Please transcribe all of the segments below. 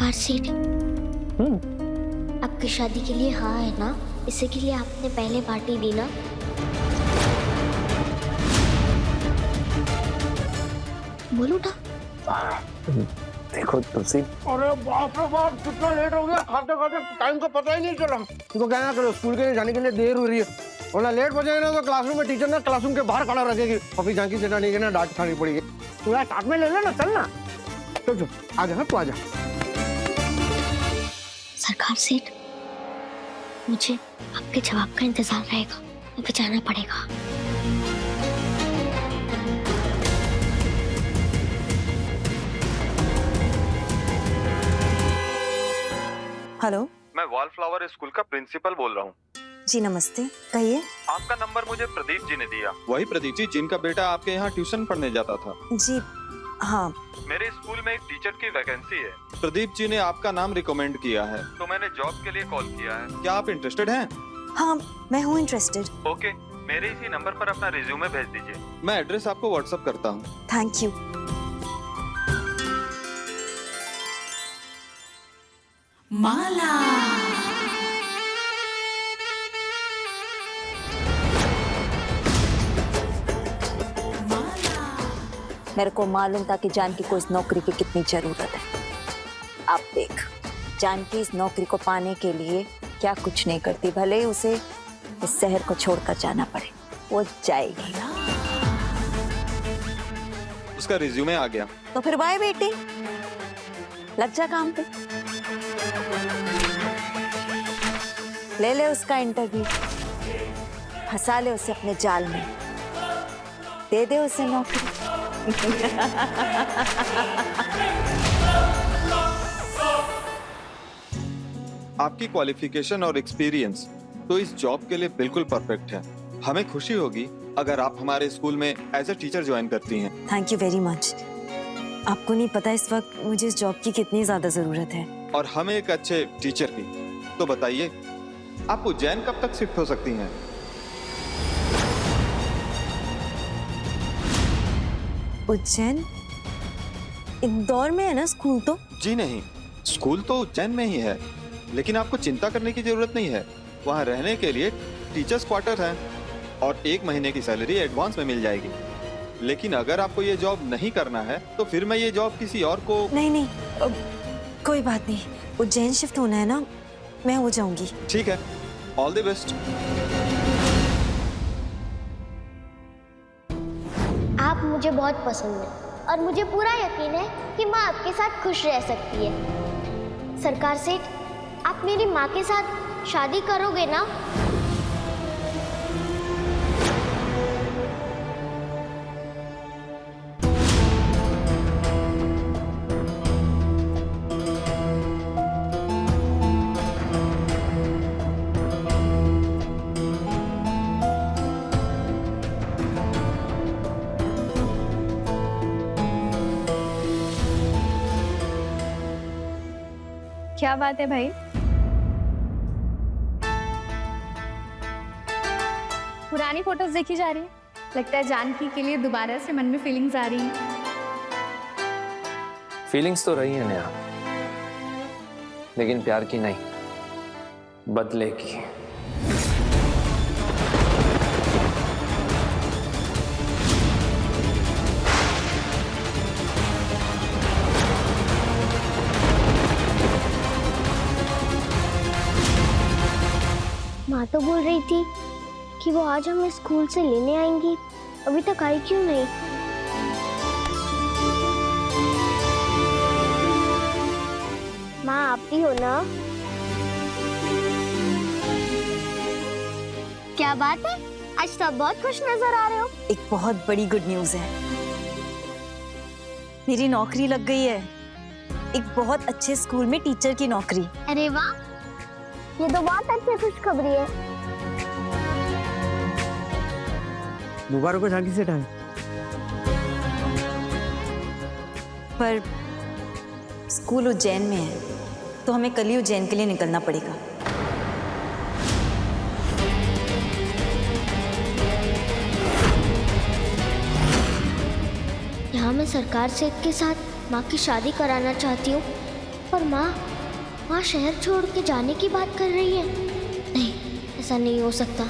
सरकार सेठ, आपकी शादी के लिए हाँ है ना? इसी के लिए आपने पहले पार्टी दी ना? बोलो ना। देखो तुलसी, अरे बाप रे बाप, कितना लेट हो गया, खाते खाते टाइम का पता ही नहीं चला। तुमको कहना करो स्कूल के लिए जाने के लिए देर हो रही है, वरना लेट हो जाएगा तो क्लासरूम में टीचर ना क्लासरूम के बाहर खड़ा रखेगी और फिर झांकी चटाने के ना डांट खानी पड़ेगी। तू यार साथ में ले लेना, चल ना। चल आजा, हाँ तू आजा। सरकार सेठ, मुझे आपके जवाब का इंतजार रहेगा, मुझे जाना पड़ेगा। हेलो, मैं वॉलफ्लावर स्कूल का प्रिंसिपल बोल रहा हूँ। जी नमस्ते, कहिए। आपका नंबर मुझे प्रदीप जी ने दिया। वही प्रदीप जी जिनका बेटा आपके यहाँ ट्यूशन पढ़ने जाता था। जी हाँ। मेरे स्कूल में एक टीचर की वैकेंसी है। प्रदीप जी ने आपका नाम रिकमेंड किया है, तो मैंने जॉब के लिए कॉल किया है। क्या आप इंटरेस्टेड हैं? हाँ, मैं हूँ इंटरेस्टेड। ओके, मेरे इसी नंबर पर अपना रिज्यूमे भेज दीजिए। मैं एड्रेस आपको व्हाट्सएप करता हूँ। Thank you. माला। मेरे को मालूम था कि जानकी को इस नौकरी की कितनी जरूरत है। अब देख, जानकी इस नौकरी को पाने के लिए क्या कुछ नहीं करती, भले ही उसे इस शहर को छोड़कर जाना पड़े, वो जाएगी। उसका रिज्यूमे आ गया। तो फिर बाय बेटी, लग जा काम पे। ले ले उसका इंटरव्यू, फंसा ले उसे अपने जाल में, दे दे उसे नौकरी। आपकी क्वालिफिकेशन और एक्सपीरियंस तो इस जॉब के लिए बिल्कुल परफेक्ट है। हमें खुशी होगी अगर आप हमारे स्कूल में एज ए टीचर ज्वाइन करती हैं। Thank you very much. आपको नहीं पता इस वक्त मुझे इस जॉब की कितनी ज्यादा जरूरत है। और हमें एक अच्छे टीचर की। तो बताइए, आप उज्जैन कब तक शिफ्ट हो सकती हैं? उज्जैन? इंदौर में है ना स्कूल तो? जी नहीं, स्कूल तो उज्जैन में ही है, लेकिन आपको चिंता करने की जरूरत नहीं है। वहाँ रहने के लिए टीचर्स क्वार्टर है और 1 महीने की सैलरी एडवांस में मिल जाएगी। लेकिन अगर आपको ये जॉब नहीं करना है तो फिर मैं ये जॉब किसी और को। नहीं, कोई बात नहीं। उज्जैन शिफ्ट होना है ना, मैं हो जाऊंगी। ठीक है, ऑल द बेस्ट। आप मुझे बहुत पसंद हैं और मुझे पूरा यकीन है कि माँ आपके साथ खुश रह सकती है। सरकार सेठ, आप मेरी माँ के साथ शादी करोगे ना? क्या बात है भाई? पुरानी फोटोज देखी जा रही है, लगता है जानकी के लिए दोबारा से मन में फीलिंग्स आ रही हैं। फीलिंग्स तो रही है नेहा, लेकिन प्यार की नहीं, बदले की। माँ तो बोल रही थी कि वो आज हमें स्कूल से लेने आएंगी, अभी तक आई क्यों नहीं? माँ आप ही हो ना? क्या बात है, आज तो आप बहुत खुश नजर आ रहे हो। एक बहुत बड़ी गुड न्यूज है, मेरी नौकरी लग गई है, एक बहुत अच्छे स्कूल में टीचर की नौकरी। अरे वाह, ये तो बहुत अच्छी खुशखबरी है। मुबारक हो झांकी सेठ। पर स्कूल उज्जैन में है, तो हमें कल ही उज्जैन के लिए निकलना पड़ेगा। यहाँ मैं सरकार सेठ के साथ माँ की शादी कराना चाहती हूँ, पर माँ शहर छोड़ के जाने की बात कर रही है। नहीं, ऐसा नहीं हो सकता।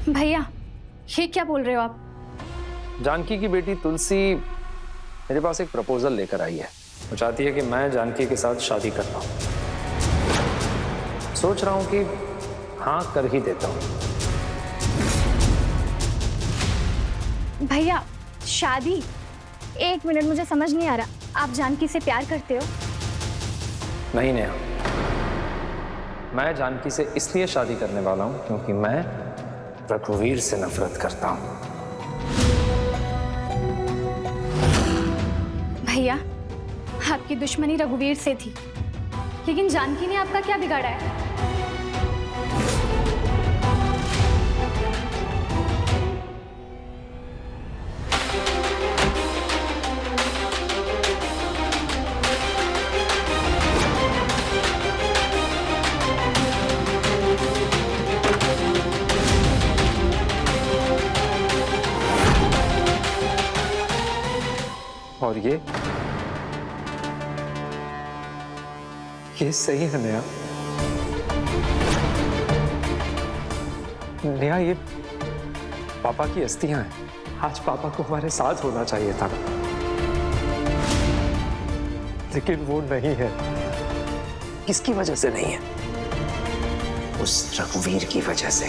भैया ये क्या बोल रहे हो आप? जानकी की बेटी तुलसी मेरे पास एक प्रपोजल लेकर आई है। वो चाहती है कि मैं जानकी के साथ शादी कर पाऊं। सोच रहा हूं कि हाँ कर ही देता हूं। भैया शादी? एक मिनट, मुझे समझ नहीं आ रहा, आप जानकी से प्यार करते हो? नहीं नेहा, मैं जानकी से इसलिए शादी करने वाला हूं क्योंकि मैं रघुवीर से नफरत करता हूं। भैया आपकी दुश्मनी रघुवीर से थी, लेकिन जानकी ने आपका क्या बिगाड़ा है? और ये सही है नेहा। नेहा ये पापा की अस्थियां हैं। आज पापा को हमारे साथ होना चाहिए था, लेकिन वो नहीं है। किसकी वजह से नहीं है? उस रघुवीर की वजह से।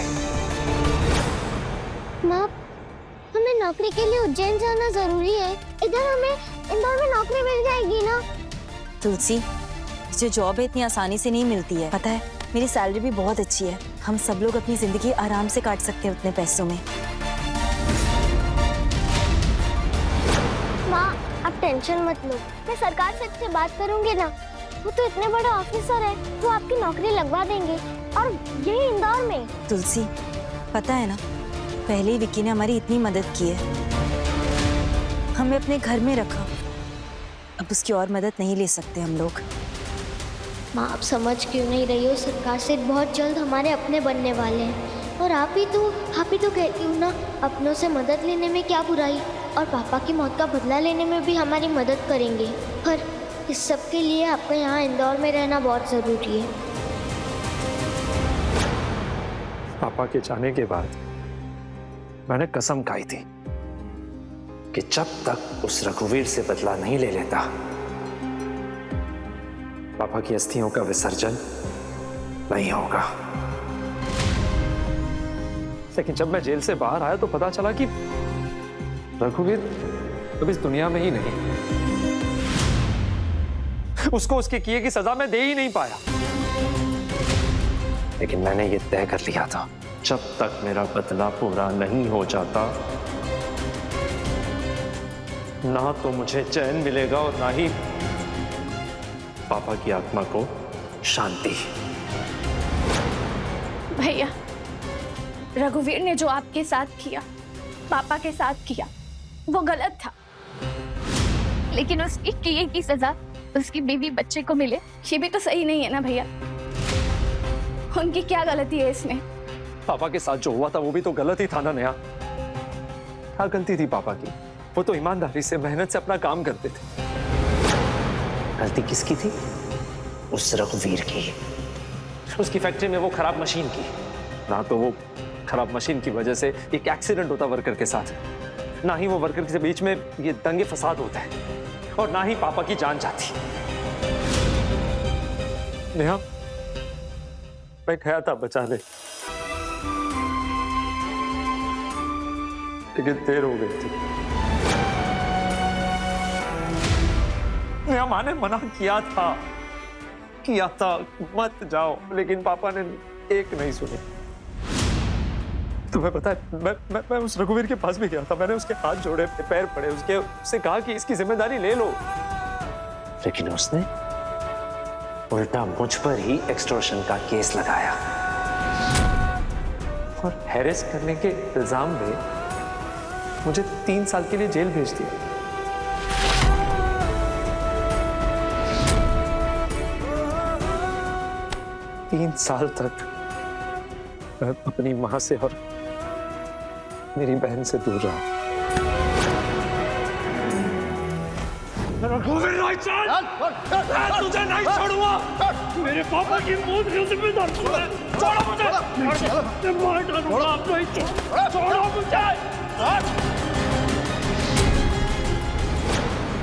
माँ, हमें नौकरी के लिए उज्जैन जाना जरूरी है। इधर हमें इंदौर में नौकरी मिल जाएगी ना? तुलसी, जो जॉब है इतनी आसानी से नहीं मिलती है, पता है? मेरी सैलरी भी बहुत अच्छी है। हम सब लोग अपनी जिंदगी आराम से काट सकते हैं उतने पैसों में। माँ, आप टेंशन मत लो, मैं सरकार से बात करूंगी ना। वो तो इतने बड़े ऑफिसर है, वो आपकी नौकरी लगवा देंगे, और यही इंदौर में। तुलसी, पता है ना, पहले ही विक्की ने हमारी इतनी मदद की है, हमें अपने घर में रखा। अब उसकी और मदद नहीं ले सकते हम लोग। माँ, आप समझ क्यों नहीं रही हो? सरकार से बहुत जल्द हमारे अपने बनने वाले हैं, और आप ही तो कहती हूँ ना, अपनों से मदद लेने में क्या बुराई। और पापा की मौत का बदला लेने में भी हमारी मदद करेंगे। पर इस सब के लिए आपका यहाँ इंदौर में रहना बहुत ज़रूरी है। पापा के जाने के बाद मैंने कसम खाई थी कि जब तक उस रघुवीर से बदला नहीं ले लेता, पापा की अस्थियों का विसर्जन नहीं होगा। लेकिन जब मैं जेल से बाहर आया तो पता चला कि रघुवीर अब इस दुनिया में ही नहीं। उसको उसके किए की सजा मैं दे ही नहीं पाया। लेकिन मैंने ये तय कर लिया था, जब तक मेरा बदला पूरा नहीं हो जाता, ना तो मुझे चैन मिलेगा और ना ही पापा की आत्मा को शांति। भैया, रघुवीर ने जो आपके साथ किया, पापा के साथ किया, वो गलत था। लेकिन उसकी किए की सजा उसकी बीवी बच्चे को मिले, ये भी तो सही नहीं है ना भैया? उनकी क्या गलती है इसमें? पापा के साथ जो हुआ था वो भी तो गलत ही था ना नेहा। क्या गलती थी पापा की? वो तो ईमानदारी से, मेहनत से अपना काम करते थे। गलती किसकी थी? उस रघुवीर की। उसकी फैक्ट्री में वो खराब मशीन की। ना तो वो खराब मशीन की वजह से एक एक्सीडेंट होता वर्कर के साथ, ना ही वो वर्कर के बीच में ये दंगे फसाद होता है, और ना ही पापा की जान जाती। नेहा, मैं गया था बचाने, लेकिन देर हो गई थी। नेहा, माँ ने मना किया था मत जाओ, लेकिन पापा ने एक नहीं सुनी। तुम्हें पता है, मैं उस रघुवीर के पास भी गया था। मैंने उसके हाथ जोड़े, पैर पड़े, उससे कहा कि इसकी जिम्मेदारी ले लो, लेकिन उसने उल्टा मुझ पर ही एक्सटॉर्शन का केस लगाया और हैरेस करने के इल्जाम में मुझे 3 साल के लिए जेल भेज दिया। 3 साल तक मैं अपनी मां से और मेरी बहन से दूर रहा। रघुवीर रायचंद, मैं तुझे नहीं छोड़ूंगा। मेरे पापा की मौत का जिम्मेदार तू है। छोड़ो मुझे, मैं मार डालूंगा। आप नहीं छोड़ो मुझे।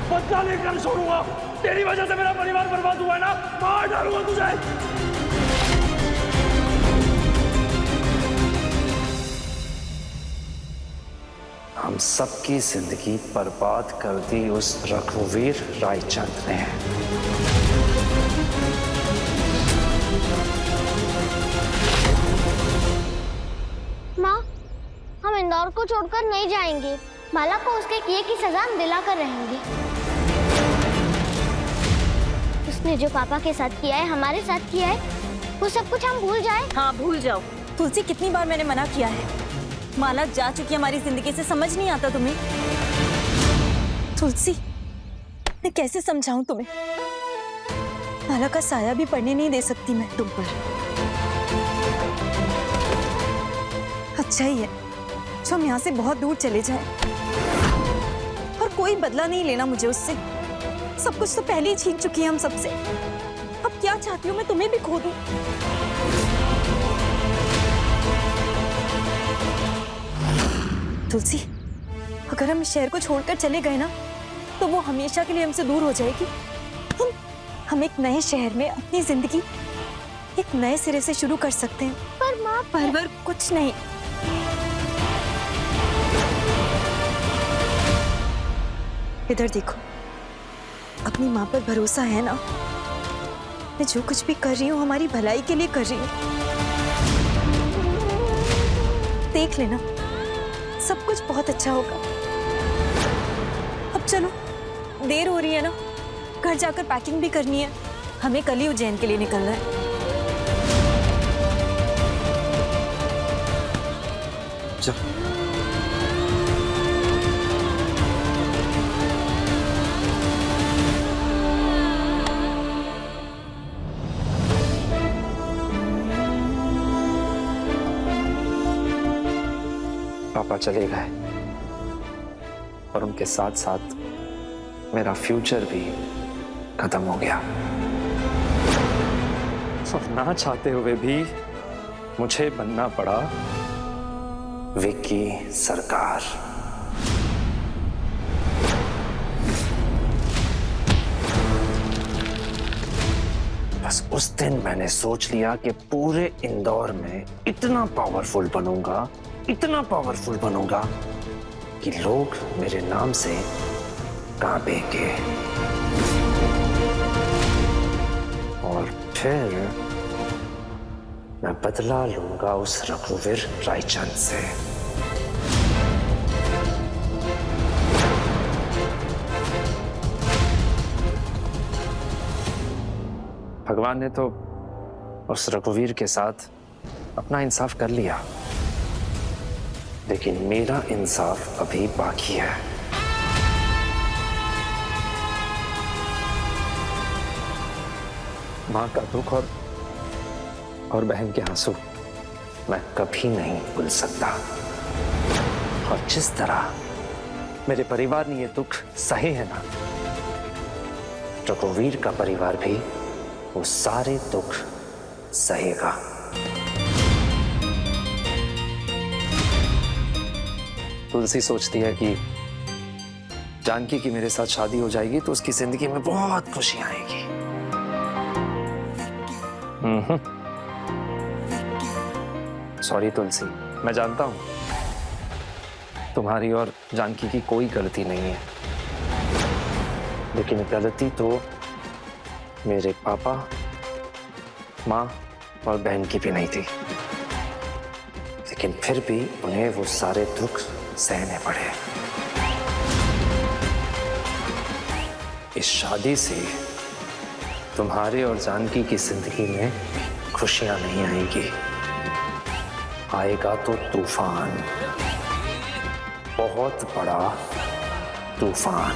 बदला लेकर छोड़ूंगा। तेरी वजह से मेरा परिवार बर्बाद हुआ है ना, मार डालूंगा तुझे। हम सबकी जिंदगी बर्बाद कर दी उस रघुवीर रायचंद ने। माँ, हम इंदौर को छोड़कर नहीं जाएंगे। माला को उसके किए की सजा हम दिलाकर रहेंगे। उसने जो पापा के साथ किया है, हमारे साथ किया है, वो सब कुछ हम भूल जाए। हाँ भूल जाओ। तुलसी, कितनी बार मैंने मना किया है। माला जा चुकी है हमारी जिंदगी से, समझ नहीं आता तुम्हें? तुलसी, मैं कैसे समझाऊं तुम्हें? माला का साया भी पड़ने नहीं दे सकती मैं तुम पर। अच्छा ही है जो हम यहाँ से बहुत दूर चले जाएं। और कोई बदला नहीं लेना मुझे उससे। सब कुछ तो पहले ही छीन चुकी है हम सबसे। अब क्या चाहती हूँ मैं तुम्हें भी खो दूं? तुलसी, अगर हम इस शहर को छोड़कर चले गए ना, तो वो हमेशा के लिए हमसे दूर हो जाएगी। हम एक नए शहर में अपनी जिंदगी एक नए सिरे से शुरू कर सकते हैं। पर माँ, पर कुछ नहीं। इधर देखो, अपनी माँ पर भरोसा है ना? मैं जो कुछ भी कर रही हूँ हमारी भलाई के लिए कर रही हूँ। देख लेना, सब कुछ बहुत अच्छा होगा। अब चलो, देर हो रही है ना, घर जाकर पैकिंग भी करनी है। हमें कल ही उज्जैन के लिए निकलना है। चल। पापा चले गए और उनके साथ साथ मेरा फ्यूचर भी खत्म हो गया। और ना चाहते हुए भी मुझे बनना पड़ा विक्की सरकार। बस उस दिन मैंने सोच लिया कि पूरे इंदौर में इतना पावरफुल बनूंगा, इतना पावरफुल बनूंगा कि लोग मेरे नाम से कांपेंगे। और फिर मैं बदला लूंगा उस रघुवीर रायचंद से। भगवान ने तो उस रघुवीर के साथ अपना इंसाफ कर लिया, लेकिन मेरा इंसाफ अभी बाकी है। मां का दुख और बहन के आंसू मैं कभी नहीं भूल सकता। और जिस तरह मेरे परिवार ने ये दुख सहे है ना, रघुवीर का परिवार भी वो सारे दुख सहेगा। तुलसी सोचती है कि जानकी की मेरे साथ शादी हो जाएगी तो उसकी जिंदगी में बहुत खुशी आएगी। सॉरी तुलसी, मैं जानता हूं तुम्हारी और जानकी की कोई गलती नहीं है, लेकिन गलती तो मेरे पापा, माँ और बहन की भी नहीं थी। लेकिन फिर भी उन्हें वो सारे दुख सहने पड़े। इस शादी से तुम्हारे और जानकी की जिंदगी में खुशियां नहीं आएंगी, आएगा तो तूफान, बहुत बड़ा तूफान।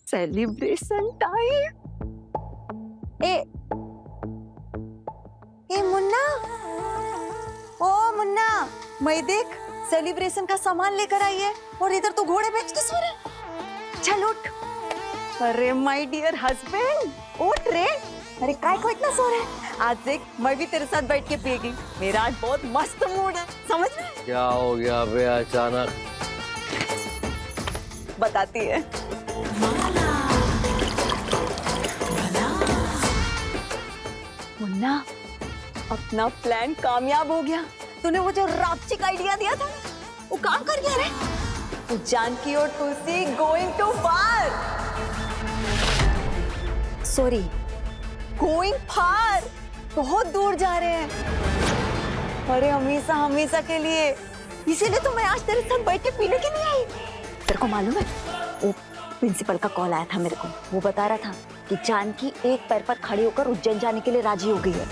Celebration time. ए मुन्ना, ओ मुन्ना, मैं देख सेलिब्रेशन का सामान लेकर आई है और इधर तो घोड़े बेच के सो रहे। चल उठ। अरे माय डियर हस्बैंड, उठ रे। अरे काय को इतना सो रहा है? आज देख मैं भी तेरे साथ बैठ के पिएगी। मेरा आज बहुत मस्त मूड है, समझ रहे? क्या हो गया बे अचानक? बताती है। मुन्ना, अपना प्लान कामयाब हो गया। तूने वो जो रापचिक आइडिया दिया था वो काम कर गया रे। तू जानकी और Tulsi going to far, sorry going far, बहुत दूर जा रहे हैं। अरे हमेशा हमेशा के लिए, इसीलिए तो मैं आज तेरे साथ बैठ के पीने के लिए आई। तेरे को मालूम है वो प्रिंसिपल का कॉल आया था मेरे को। वो बता रहा था कि जानकी एक पैर पर खड़ी होकर उज्जैन जाने के लिए राजी हो गई है।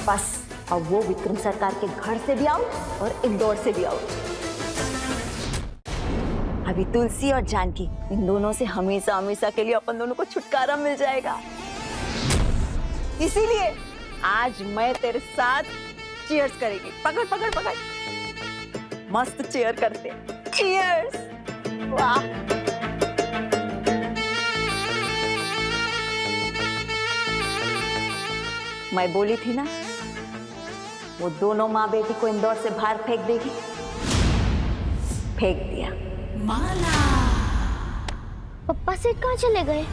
बस अब वो विक्रम सरकार के घर से भी आउट और इंदौर से भी आउट। अभी तुलसी और जानकी, इन दोनों से हमेशा हमेशा के लिए अपन दोनों को छुटकारा मिल जाएगा। इसीलिए आज मैं तेरे साथ चीयर्स करेगी। पकड़ पकड़ पकड़, मस्त चीयर करते। चीयर्स। वाह, मैं बोली थी ना वो दोनों माँ बेटी को इंदौर से बाहर फेंक देगी, फेंक दिया। पप्पा सेठ कहाँ चले गए?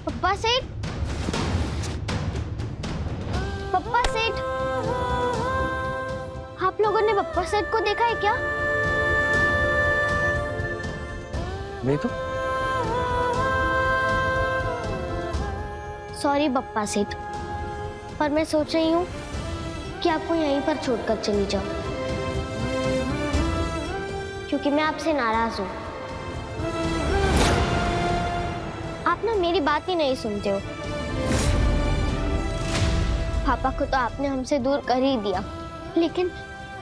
पप्पा सेठ, पप्पा सेठ, आप लोगों ने पप्पा सेठ को देखा है क्या? नहीं तो। सॉरी पप्पा सेठ, पर मैं सोच रही हूँ कि आपको यहीं पर छोड़कर चली जाऊं, क्योंकि मैं आपसे नाराज हूँ। आप ना मेरी बात ही नहीं सुनते हो। पापा को तो आपने हमसे दूर कर ही दिया, लेकिन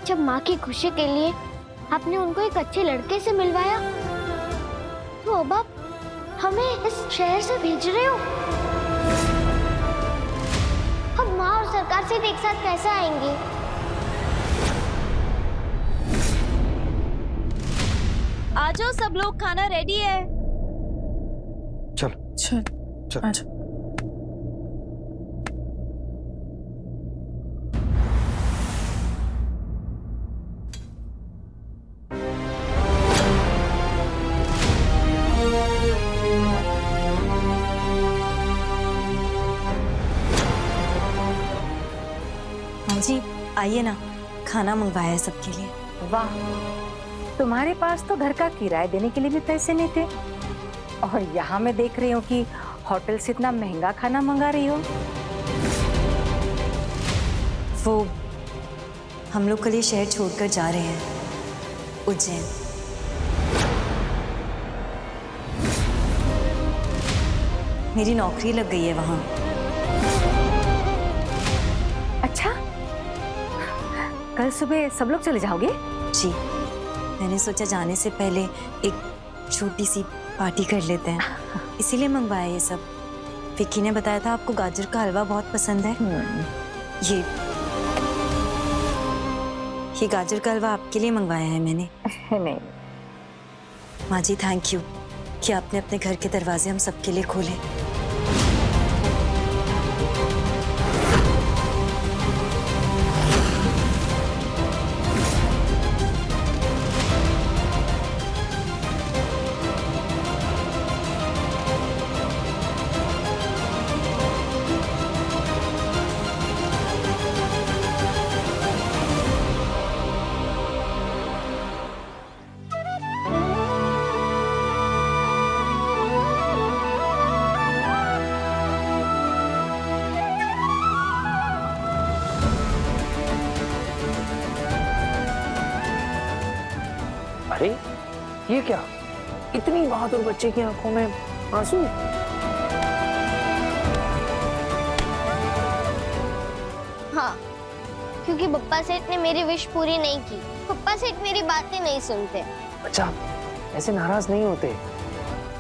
जब माँ की खुशी के लिए आपने उनको एक अच्छे लड़के से मिलवाया, तो अब आप हमें इस शहर से भेज रहे हो। अब माँ और सरकार से एक साथ कैसे आएंगे? आ जाओ सब लोग, खाना रेडी है। चलो चल चलो। आजा। हाँ जी, आइए ना, खाना मंगवाया है सबके लिए। वाह, तुम्हारे पास तो घर का किराया देने के लिए भी पैसे नहीं थे, और यहाँ मैं देख रही हूँ कि होटल से इतना महंगा खाना मंगा रही हो। वो हम लोग कल ये शहर छोड़कर जा रहे हैं, उज्जैन। मेरी नौकरी लग गई है वहाँ। अच्छा, कल सुबह सब लोग चले जाओगे? जी, मैंने सोचा जाने से पहले एक छोटी सी पार्टी कर लेते हैं, इसीलिए मंगवाया ये सब। विक्की ने बताया था आपको गाजर का हलवा बहुत पसंद है। ये गाजर का हलवा आपके लिए मंगवाया है मैंने। नहीं, माँ जी थैंक यू कि आपने अपने घर के दरवाजे हम सबके लिए खोले। अरे ये क्या, इतनी बहादुर बच्चे की आंखों में आंसू? हाँ, क्योंकि पप्पा सेठ ने मेरी विश पूरी नहीं की। पप्पा सेठ मेरी बातें नहीं सुनते। अच्छा, ऐसे नाराज नहीं होते।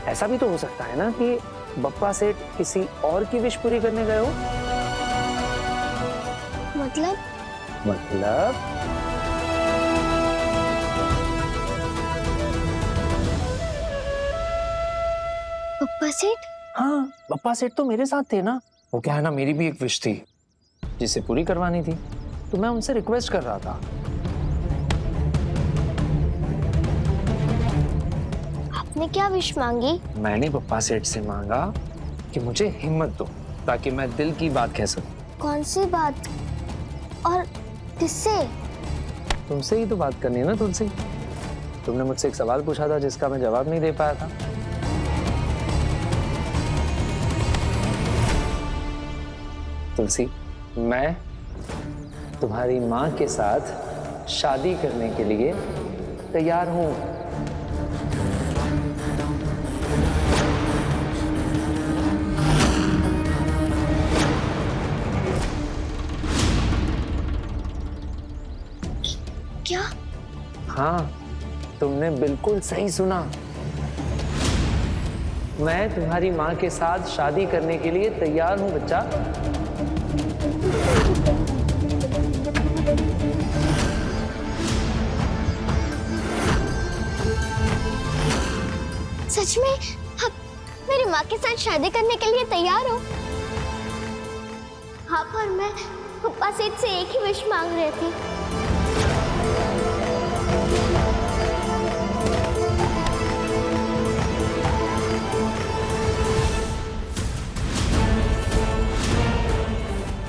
ऐसा भी तो हो सकता है ना कि बप्पा सेठ किसी और की विश पूरी करने गए हो। मतलब? पप्पा सेठ? हाँ, पप्पा सेठ तो मेरे साथ थे ना। वो क्या है ना, मेरी भी एक विश थी जिसे पूरी करवानी थी, तो मैं उनसे रिक्वेस्ट कर रहा था। आपने क्या विश मांगी? मैंने पप्पा सेठ से मांगा कि मुझे हिम्मत दो ताकि मैं दिल की बात कह सकूं। कौन सी बात? और किससे? तुमसे ही तो बात करनी है ना तुलसी। तुमने मुझसे एक सवाल पूछा था जिसका मैं जवाब नहीं दे पाया था। तुलसी, मैं तुम्हारी माँ के साथ शादी करने के लिए तैयार हूँ। क्या? हाँ, तुमने बिल्कुल सही सुना। मैं तुम्हारी माँ के साथ शादी करने के लिए तैयार हूँ बच्चा। सच में आप मेरी माँ के साथ शादी करने के लिए तैयार हो? हाँ, पर मैं पप्पा सेठ से एक ही विश मांग रही थी।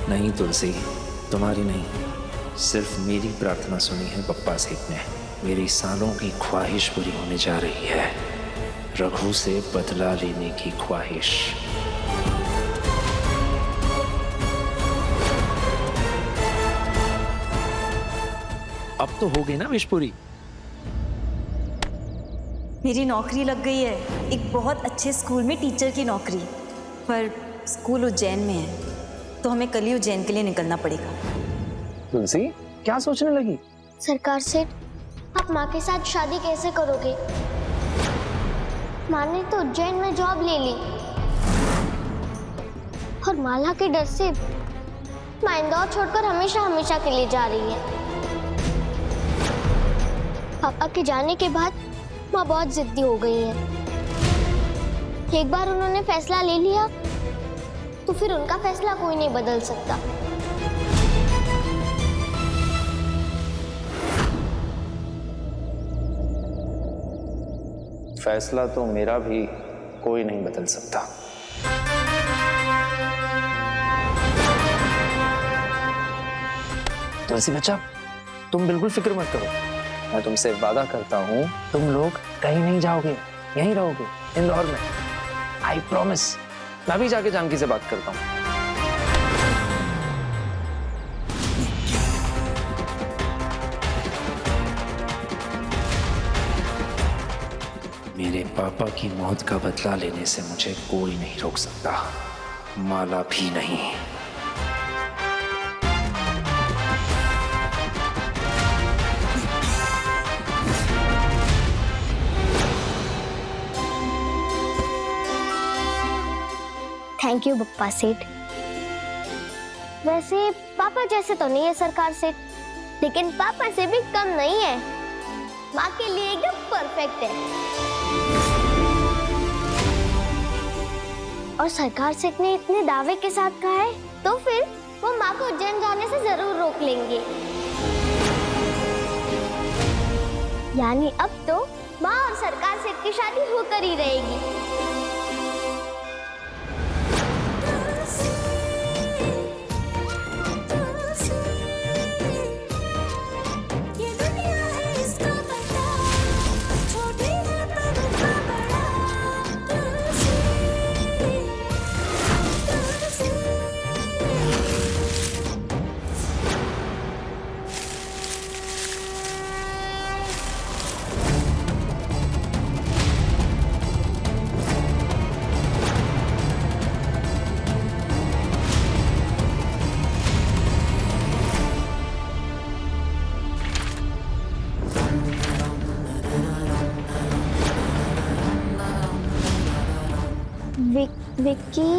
नहीं तुलसी, तुम्हारी नहीं, सिर्फ मेरी प्रार्थना सुनी है पप्पा सेठ ने। मेरी सालों की ख्वाहिश पूरी होने जा रही है, रघु से बदला लेने की ख्वाहिश। अब तो हो गई ना विश पूरी। मेरी नौकरी लग गई है, एक बहुत अच्छे स्कूल में टीचर की नौकरी। पर स्कूल उज्जैन में है, तो हमें कल ही उज्जैन के लिए निकलना पड़ेगा। तुलसी, क्या सोचने लगी? सरकार सेठ, आप माँ के साथ शादी कैसे करोगे? माँ ने तो उज्जैन में जॉब ले ली और माला के डर से माँ इंदौर छोड़कर हमेशा हमेशा के लिए जा रही है। पापा के जाने के बाद माँ बहुत जिद्दी हो गई है। एक बार उन्होंने फैसला ले लिया तो फिर उनका फैसला कोई नहीं बदल सकता। फैसला तो मेरा भी कोई नहीं बदल सकता। तुलसी बच्चा, तुम बिल्कुल फिक्र मत करो। मैं तुमसे वादा करता हूँ, तुम लोग कहीं नहीं जाओगे, यहीं रहोगे इंदौर में। I promise. मैं भी जाके जानकी से बात करता हूँ। मेरे पापा की मौत का बदला लेने से मुझे कोई नहीं रोक सकता, माला भी नहीं। थैंक यू पप्पा सेठ। वैसे पापा जैसे तो नहीं है सरकार सेठ, लेकिन पापा से भी कम नहीं है। माँ के लिए एकदम परफेक्ट है। और सरकार सेठ ने इतने दावे के साथ कहा है, तो फिर वो माँ को उज्जैन जाने से जरूर रोक लेंगे। यानी अब तो माँ और सरकार सेठ की शादी होकर ही रहेगी। विक्की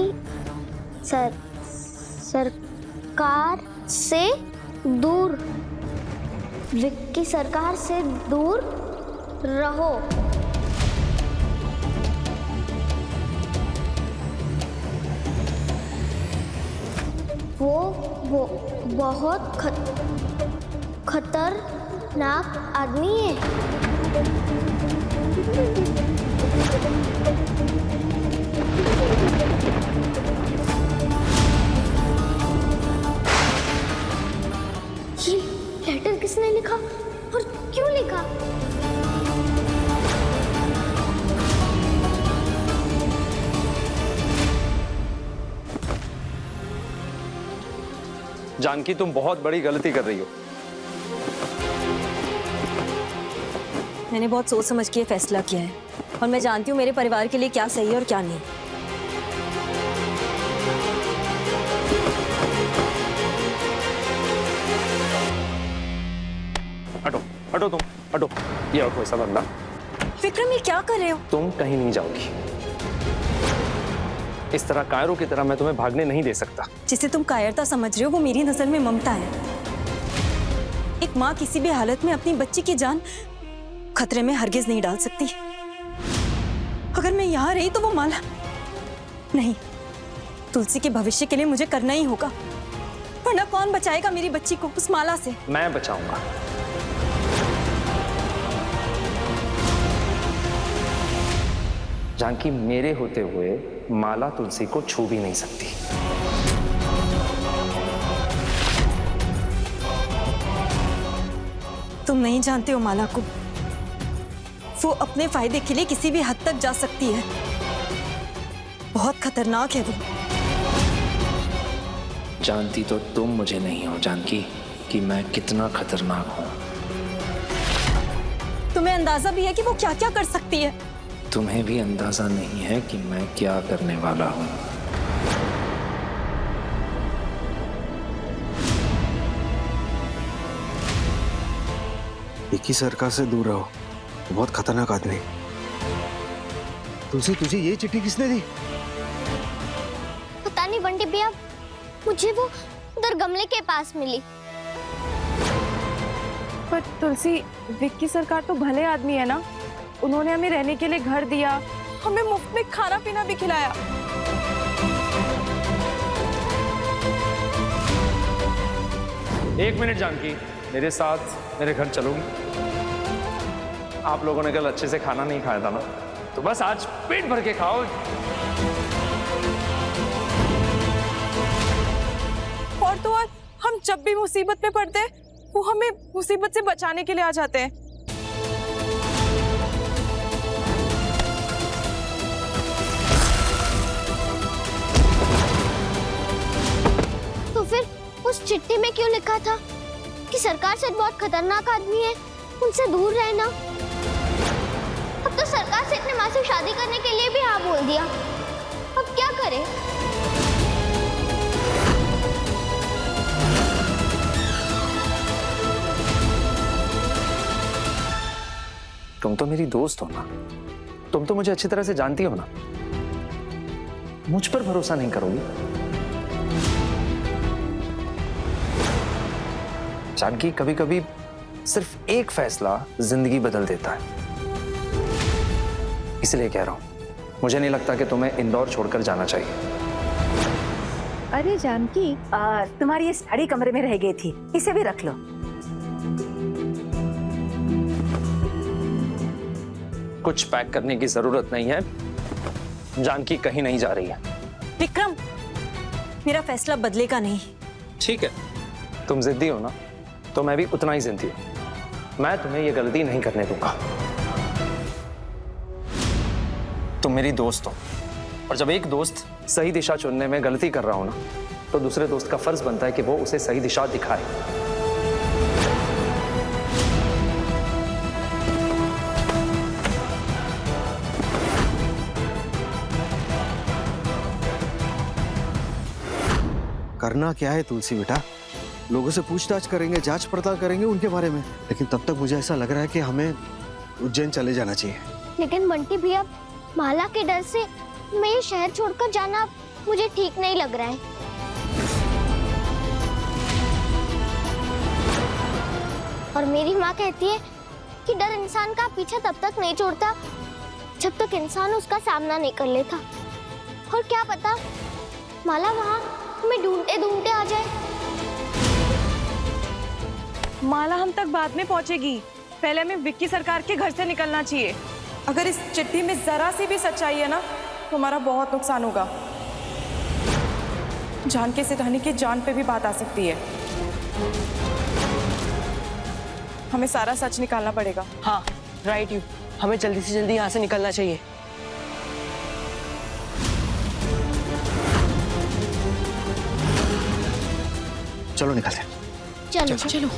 सरकार से दूर, विक्की सरकार से दूर रहो। वो बहुत खतरनाक आदमी है। ये लेटर किसने लिखा और क्यों लिखा? जानकी, तुम बहुत बड़ी गलती कर रही हो। मैंने बहुत सोच समझ के ये फैसला किया है और मैं जानती हूँ मेरे परिवार के लिए क्या सही है और क्या नहीं। हटो हटो, तुम हटो। ये और कोई सा बंदा। विक्रम, ये क्या कर रहे हो? तुम कहीं नहीं जाओगी। इस तरह कायरों की तरह मैं तुम्हें भागने नहीं दे सकता। जिसे तुम कायरता समझ रहे हो वो मेरी नजर में ममता है। एक माँ किसी भी हालत में अपनी बच्ची की जान खतरे में हरगिज नहीं डाल सकती। अगर मैं यहाँ रही तो वो माला नहीं, तुलसी के भविष्य के लिए मुझे करना ही होगा, वरना कौन बचाएगा मेरी बच्ची को उस माला से? मैं बचाऊंगा। जानकी, मेरे होते हुए माला तुलसी को छू भी नहीं सकती। तुम नहीं जानते हो माला को, वो अपने फायदे के लिए किसी भी हद तक जा सकती है। बहुत खतरनाक है वो। जानती तो तुम मुझे नहीं हो जानकी कि मैं कितना खतरनाक हूं। तुम्हें अंदाजा भी है कि वो क्या क्या कर सकती है? तुम्हें भी अंदाजा नहीं है कि मैं क्या करने वाला हूं। विक्की सरकार से दूर रहो, बहुत खतरनाक आदमी। तुलसी, तुझे ये चिट्ठी किसने दी? पता नहीं बंटी भैया, मुझे वो उधर गमले के पास मिली। पर तुलसी, विक्की सरकार तो भले आदमी है ना। उन्होंने हमें रहने के लिए घर दिया, हमें मुफ्त में खाना पीना भी खिलाया। एक मिनट जानकी, मेरे साथ मेरे घर चलोगी? आप लोगों ने कल अच्छे से खाना नहीं खाया था ना, तो बस आज पेट भर के खाओ। और तो और हम जब भी मुसीबत में पड़ते हैं वो हमें मुसीबत से बचाने के लिए आ जाते हैं। तो फिर उस चिट्ठी में क्यों लिखा था कि सरकार से बहुत खतरनाक आदमी है, उनसे दूर रहना? अब तो सरकार से इतने मासूम शादी करने के लिए भी हाँ बोल दिया। अब क्या करें? तुम तो मेरी दोस्त हो ना, तुम तो मुझे अच्छी तरह से जानती हो ना, मुझ पर भरोसा नहीं करोगी? जानकी, कभी कभी सिर्फ एक फैसला जिंदगी बदल देता है। इसलिए कह रहा हूं, मुझे नहीं लगता कि तुम्हें इंदौर छोड़कर जाना चाहिए। अरे जानकी, तुम्हारी ये साड़ी कमरे में रह गई थी, इसे भी रख लो। कुछ पैक करने की जरूरत नहीं है, जानकी कहीं नहीं जा रही है। विक्रम, मेरा फैसला बदलेगा नहीं। ठीक है, तुम जिद्दी हो ना, तो मैं भी उतना ही जिद्दी हूं। मैं तुम्हें यह गलती नहीं करने दूंगा। तुम मेरी दोस्त हो, और जब एक दोस्त सही दिशा चुनने में गलती कर रहा हो ना, तो दूसरे दोस्त का फर्ज बनता है कि वो उसे सही दिशा दिखाए। करना क्या है तुलसी बेटा? लोगों से पूछताछ करेंगे, जांच पड़ताल करेंगे उनके बारे में, लेकिन तब तक मुझे ऐसा लग रहा है कि हमें उज्जैन चले जाना चाहिए। लेकिन बंटी भैया, माला के डर से मैं ये शहर छोड़कर जाना मुझे ठीक नहीं लग रहा है। और मेरी माँ कहती है कि डर इंसान का पीछा तब तक नहीं छोड़ता जब तक इंसान उसका सामना नहीं कर लेता। और क्या पता माला वहाँ हमें ढूंढते ढूंढते आ जाए। माला हम तक बाद में पहुंचेगी, पहले हमें विक्की सरकार के घर से निकलना चाहिए। अगर इस चिट्ठी में जरा सी भी सच्चाई है ना तो हमारा बहुत नुकसान होगा। जानकी सेठानी की जान पे भी बात आ सकती है। हमें सारा सच निकालना पड़ेगा। हाँ राइट यू, हमें जल्दी से जल्दी यहाँ से निकलना चाहिए। चलो निकलते हैं। चलो चलो।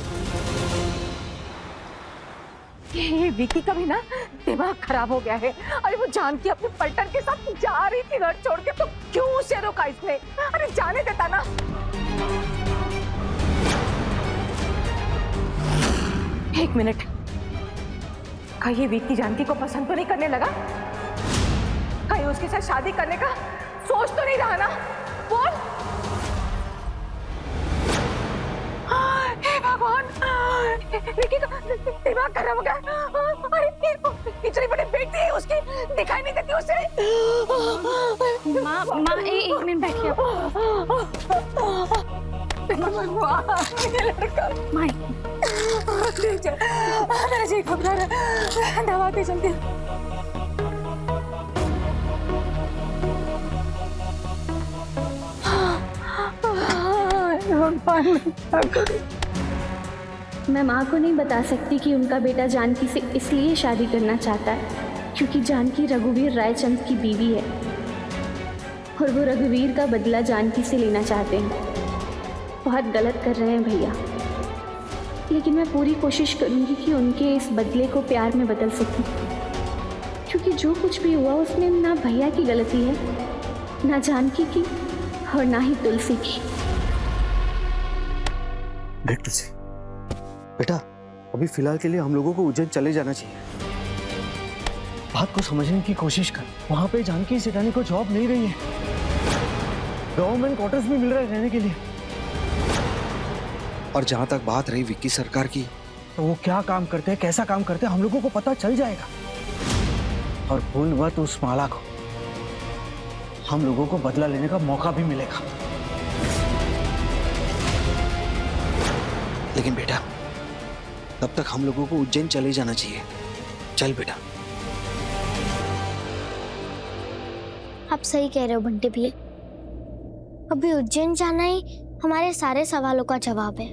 ये विकी का भी ना दिमाग खराब हो गया है। अरे वो जानकी अपने पलटन के साथ जा रही थी घर छोड़ के, तो क्यों उसे रोका इसने? अरे जाने देता ना। एक मिनट, कहीं ये विकी जानकी को पसंद तो नहीं करने लगा? कहीं उसके साथ शादी करने का सोच तो नहीं रहा ना? बोल। हे भगवान, विकी का दिमाग खराब हो गया। इतनी बड़ी बेटी है उसकी, दिखाई नहीं देती उसे। माँ एक मिनट बैठिए। लड़का माई मेरा जी घबरा रहा है, दवा दे जल्दी। मैं माँ को नहीं बता सकती कि उनका बेटा जानकी से इसलिए शादी करना चाहता है क्योंकि जानकी रघुवीर रायचंद की बीवी है और वो रघुवीर का बदला जानकी से लेना चाहते हैं। बहुत गलत कर रहे हैं भैया, लेकिन मैं पूरी कोशिश करूंगी कि उनके इस बदले को प्यार में बदल सकूं, क्योंकि जो कुछ भी हुआ उसमें ना भैया की गलती है, ना जानकी की और ना ही तुलसी की। देख तुलसी बेटा, अभी फिलहाल के लिए हम लोगों को उज्जैन चले जाना चाहिए। बात को समझने की कोशिश कर। वहां पे जानकी सेठानी को जॉब नहीं रही है, गवर्नमेंट क्वार्टर्स भी मिल रहे हैं रहने के लिए। और जहां तक बात रही विक्की सरकार की, तो वो क्या काम करते हैं, कैसा काम करते हैं, हम लोगों को पता चल जाएगा। और भूल मत उस माला को, हम लोगों को बदला लेने का मौका भी मिलेगा। लेकिन बेटा, तब तक हम लोगों को उज्जैन चले जाना चाहिए। चल बेटा। आप सही कह रहे हो बंटी भैया, अभी उज्जैन जाना ही हमारे सारे सवालों का जवाब है।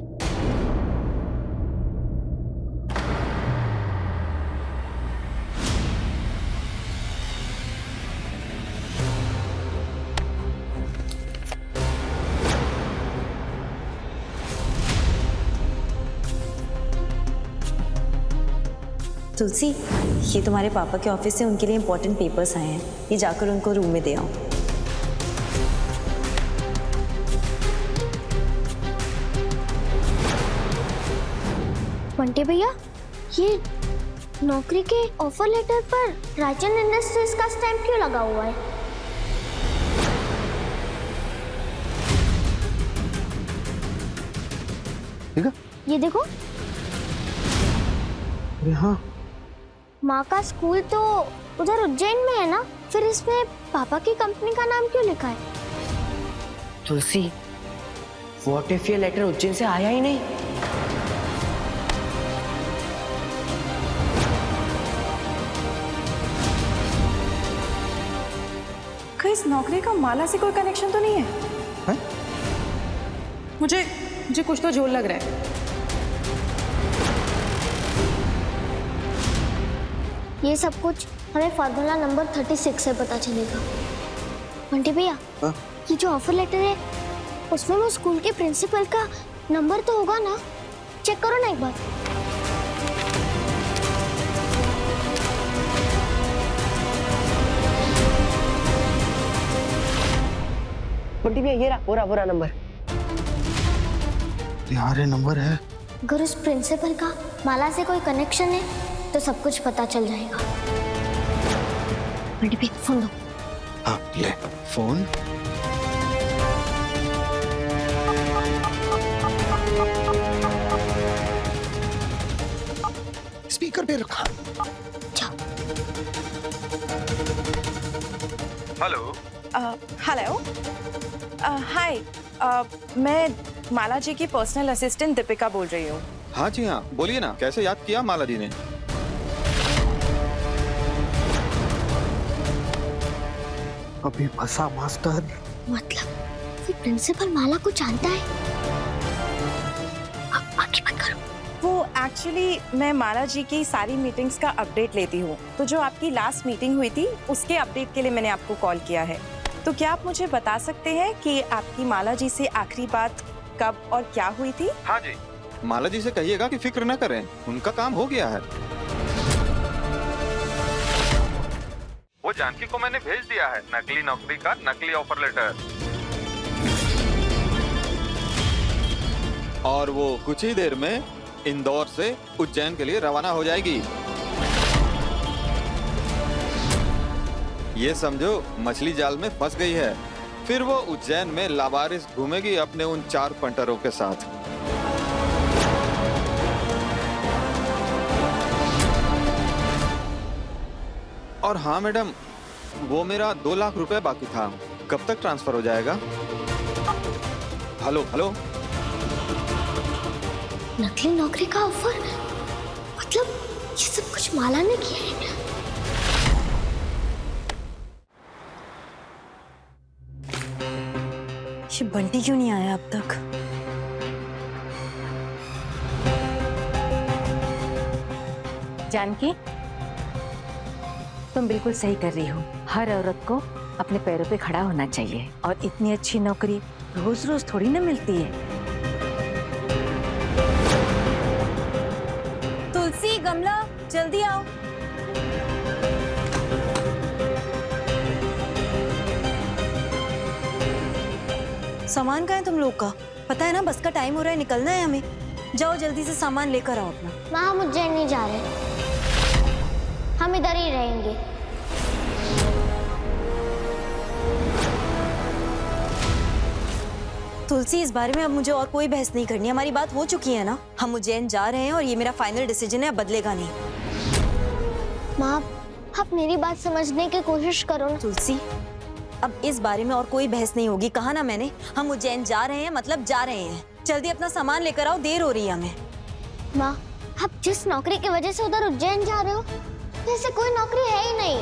तुलसी, ये तुम्हारे पापा के ऑफिस से उनके लिए इम्पोर्टेंट पेपर्स आए हैं, ये जाकर उनको रूम में दे आओ। बंटी भैया, ये नौकरी के ऑफर लेटर पर रायचंद इंडस्ट्रीज का स्टैम्प क्यों लगा हुआ है? ठीक है, ये देखो। अरे हाँ, माँ का स्कूल तो उधर उज्जैन में है ना, फिर इसमें पापा की कंपनी का नाम क्यों लिखा है? तुलसी, व्हाट इफ ये लेटर उज्जैन से आया ही नहीं? कहीं इस नौकरी का माला से कोई कनेक्शन तो नहीं है? है? मुझे कुछ तो झोल लग रहा है। ये सब कुछ हमें फार्मूला नंबर 36 से पता चलेगा। बंटी भैया, हाँ? ये जो ऑफर लेटर है उसमें वो स्कूल के प्रिंसिपल का नंबर तो होगा ना? चेक करो ना एक बार। बंटी भैया, ये रहा पूरा नंबर। यार ये नंबर है। अगर उस प्रिंसिपल का माला से कोई कनेक्शन है तो सब कुछ पता चल जाएगा। बंटी भैया, फोन दो। हाँ ले फोन। स्पीकर पे रखा। हेलो। हेलो, हाय, मैं माला जी की पर्सनल असिस्टेंट दीपिका बोल रही हूँ। हाँ जी हाँ, बोलिए ना, कैसे याद किया माला जी ने? अभी फंसा मास्टर। मतलब वो प्रिंसिपल माला को जानता है? आगे मत करो। वो एक्चुअली मैं माला जी की सारी मीटिंग्स का अपडेट लेती हूँ, तो जो आपकी लास्ट मीटिंग हुई थी उसके अपडेट के लिए मैंने आपको कॉल किया है। तो क्या आप मुझे बता सकते हैं कि आपकी माला जी से आखिरी बात कब और क्या हुई थी? हाँ जी, माला जी से कहिएगा कि फिक्र न करें, उनका काम हो गया है। वो जानकी को मैंने भेज दिया है नकली नौकरी का नकली ऑफर लेटर, और वो कुछ ही देर में इंदौर से उज्जैन के लिए रवाना हो जाएगी। ये समझो मछली जाल में फंस गई है। फिर वो उज्जैन में लावारिस घूमेगी अपने उन 4 पंटरों के साथ। और हाँ मैडम, वो मेरा 2 लाख रुपए बाकी था, कब तक ट्रांसफर हो जाएगा? Hello hello. नकली नौकरी का ऑफर? मतलब ये सब कुछ माला ने किया है? ये बंटी क्यों नहीं आया अब तक? जानकी, तुम बिल्कुल सही कर रही हो। हर औरत को अपने पैरों पे खड़ा होना चाहिए, और इतनी अच्छी नौकरी रोज रोज थोड़ी ना मिलती है। तुलसी, गमला, जल्दी आओ। सामान कहाँ है तुम लोग का? पता है ना बस का टाइम हो रहा है, निकलना है हमें। जाओ जल्दी से सामान लेकर आओ अपना। माँ, हम उज्जैन नहीं जा रहे, हम इधर ही रहेंगे। तुलसी, इस बारे में अब मुझे और कोई बहस नहीं करनी, हमारी बात हो चुकी है ना। हम उज्जैन जा रहे हैं और ये मेरा फाइनल डिसीजन है, अब बदलेगा नहीं। माँ, आप मेरी बात समझने की कोशिश करो ना। तुलसी, अब इस बारे में और कोई बहस नहीं होगी, कहा ना मैंने। हम उज्जैन जा रहे हैं मतलब जा रहे हैं। जल्दी अपना सामान लेकर आओ, देर हो रही है हमें। माँ, आप जिस नौकरी की वजह से उधर उज्जैन जा रहे हो, वैसे कोई नौकरी है ही नहीं।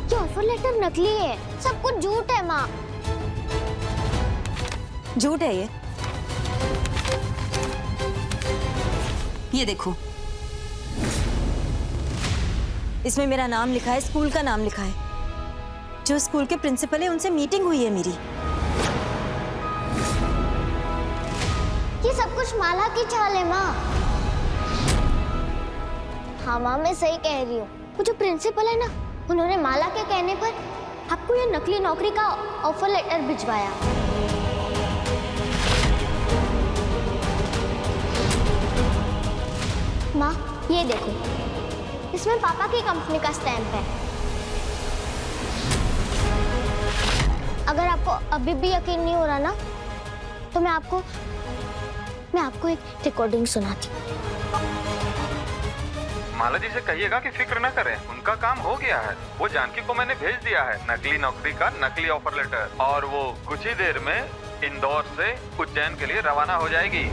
ये ऑफर लेटर नकली है, सब कुछ झूठ है माँ। झूठ है ये देखो, इसमें मेरा नाम लिखा है, स्कूल का नाम लिखा है। जो स्कूल के प्रिंसिपल है उनसे मीटिंग हुई है मेरी। ये सब कुछ माला की चाल है माँ। हाँ माँ, मैं सही कह रही हूँ। वो जो प्रिंसिपल है ना, उन्होंने माला के कहने पर आपको ये नकली नौकरी का ऑफर लेटर भिजवाया। माँ, ये देखो, इसमें पापा की कंपनी का स्टैंप है। अगर आपको अभी भी यकीन नहीं हो रहा ना, तो मैं आपको एक रिकॉर्डिंग सुनाती हूँ। माला जी से कहिएगा कि फिक्र न करें, उनका काम हो गया है। वो जानकी को मैंने भेज दिया है नकली नौकरी का नकली ऑफर लेटर, और वो कुछ ही देर में इंदौर से उज्जैन के लिए रवाना हो जाएगी।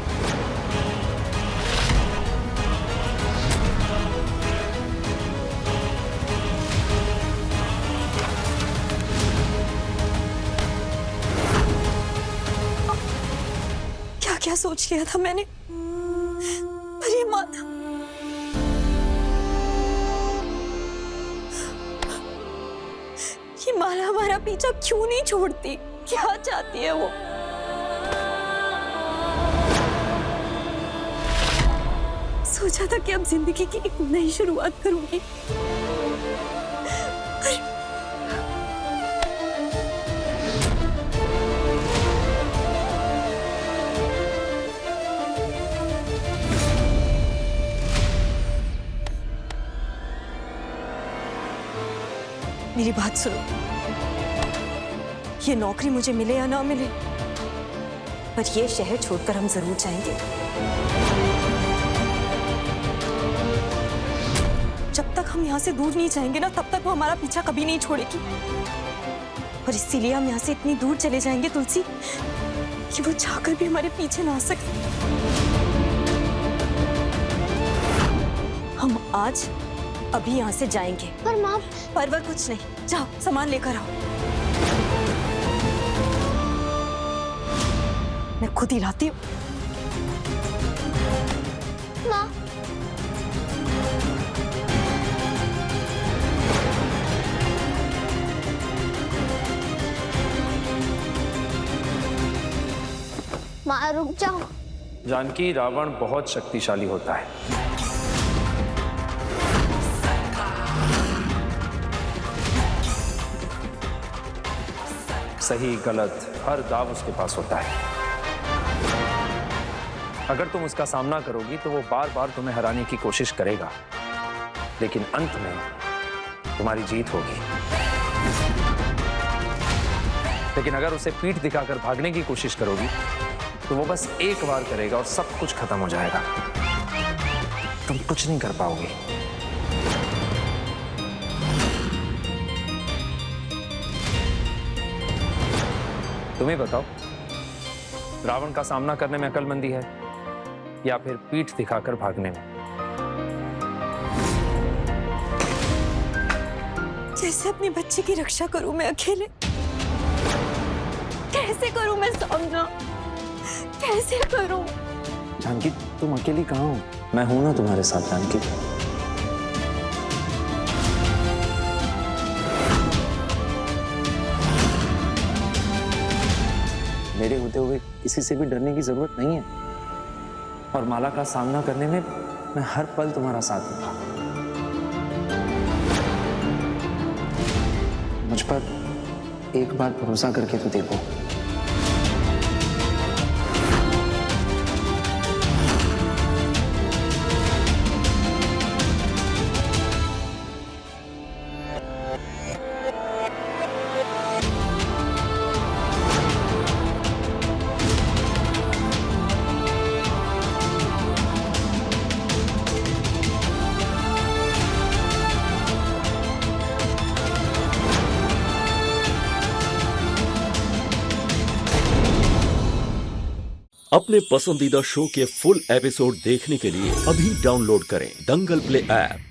क्या सोच लिया था मैंने? पर ये माला, हमारा पीछा क्यों नहीं छोड़ती? क्या चाहती है वो? सोचा था कि अब जिंदगी की एक नई शुरुआत करूंगी। मेरी बात सुनो, ये नौकरी मुझे मिले या ना मिले, पर ये शहर छोड़कर हम जरूर जाएंगे। जब तक हम यहाँ से दूर नहीं जाएंगे ना, तब तक वो हमारा पीछा कभी नहीं छोड़ेगी। और इसीलिए हम यहाँ से इतनी दूर चले जाएंगे तुलसी कि वो चाहकर भी हमारे पीछे ना आ सके। हम आज अभी यहाँ से जाएंगे। पर माँ, परवर कुछ नहीं, जाओ सामान लेकर आओ। मैं खुद ही लाती हूँ। माँ, माँ रुक जाओ। जानकी, रावण बहुत शक्तिशाली होता है। सही गलत हर दाव उसके पास होता है। अगर तुम उसका सामना करोगी तो वो बार बार तुम्हें हराने की कोशिश करेगा, लेकिन अंत में तुम्हारी जीत होगी। लेकिन अगर उसे पीठ दिखाकर भागने की कोशिश करोगी तो वो बस एक बार करेगा और सब कुछ खत्म हो जाएगा। तुम कुछ नहीं कर पाओगे। तुम्हें बताओ, रावण का सामना करने में अक्लमंदी है या फिर पीठ दिखाकर भागने में? कैसे अपने बच्चे की रक्षा करूं मैं अकेले? कैसे करूं मैं सामना? कैसे करूं? जानकी, तुम अकेली कहाँ हो? मैं हूं ना तुम्हारे साथ जानकी। मेरे होते हुए किसी से भी डरने की जरूरत नहीं है। और माला का सामना करने में मैं हर पल तुम्हारा साथ दूंगा। मुझ पर एक बार भरोसा करके तो देखो। अपने पसंदीदा शो के फुल एपिसोड देखने के लिए अभी डाउनलोड करें दंगल प्ले ऐप।